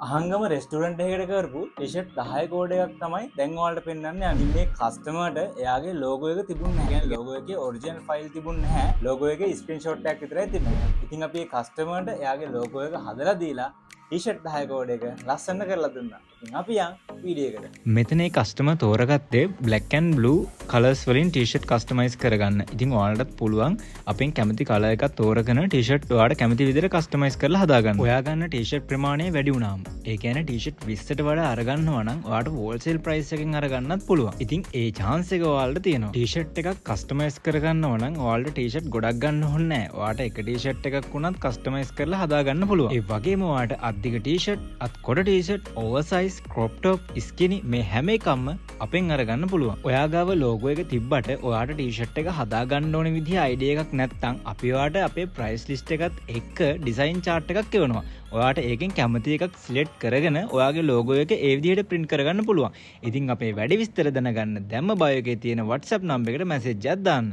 Ahangama restaurant එකකට කරපු T-shirt 10 code එකක් තමයි දැන් ඔයාලට පෙන්වන්නේ. අනිත් මේ කස්ටමර්ට එයාගේ ලෝගෝ එක තිබුණේ නැහැ. يعني ලෝගෝ එකේ ඔරිජිනල් ෆයිල් තිබුණේ නැහැ. ලෝගෝ එකේ ස්ක්‍රීන්ෂොට් එකක් විතරයි තිබුණේ. ඉතින් අපි මේ කස්ටමර්ට එයාගේ ලෝගෝ එක හදලා දීලා ටී-ෂර්ට් 10 කෝඩ් එක ලස්සන කරලා දුන්නා. ඉතින් අපි යන් වීඩියෝ එකට. මෙතන මේ කස්ටමර් තෝරගත්තේ black and blue කලර්ස් වලින් ටී-ෂර්ට් කස්ටමයිස් කරගන්න. ඉතින් ඔයාලටත් පුළුවන් අපෙන් කැමති කලර් එකක් තෝරගෙන ටී-ෂර්ට් ඔයාලට කැමති විදිහට කස්ටමයිස් කරලා හදාගන්න. ඔයා ගන්න ටී-ෂර්ට් ප්‍රමාණය වැඩි වුණාම, ඒ කියන්නේ ටී-ෂර්ට් 20ට වඩා අරගන්නවා නම් ඔයාලට හෝල්සේල් ප්‍රයිස් එකකින් අරගන්නත් පුළුවන්. ඉතින් ඒ chance එක ඔයාලට තියෙනවා. ටී-ෂර්ට් එකක් කස්ටමයිස් කරගන්නවා නම් ඔයාලට ටී-ෂර්ට් ගොඩක් ගන්න ඕනේ නැහැ. ඔයාලට එක ටී-ෂර්ට් එකක් වුණත් කස්ටමයිස් කරලා හදාගන්න පුළුවන්. ඒ වගේම ඔයාලට අත්දිග ටී-ෂර්ට්, අත්කොඩ ටී-ෂර්ට්, ඕවර්සයිස්, ක්‍රොප් টොප්, ස්කිනි මේ හැම එකක්ම අපෙන් අරගන්න පුළුවන්. ඔයා ගාව ලෝගෝ එක තිබ්බට ඔයාට ටී-ෂර්ට් එක හදාගන්න ඕන විදිහ අයිඩියා එකක් නැත්නම් අපි ඔයාට අපේ ප්‍රයිස් ලිස්ට් එකත් එක්ක ඩිසයින් chart එකක් එවනවා. ඔයාට ඒකෙන් කැමති එකක් සිලෙක්ට් කරගෙන ඔයාගේ ලෝගෝ එක ඒ විදිහට print කරගන්න පුළුවන්. ඉතින් අපේ වැඩි විස්තර දැනගන්න දැම්ම බයෝ එකේ තියෙන WhatsApp නම්බර් එකට මැසේජ් එකක් දාන්න.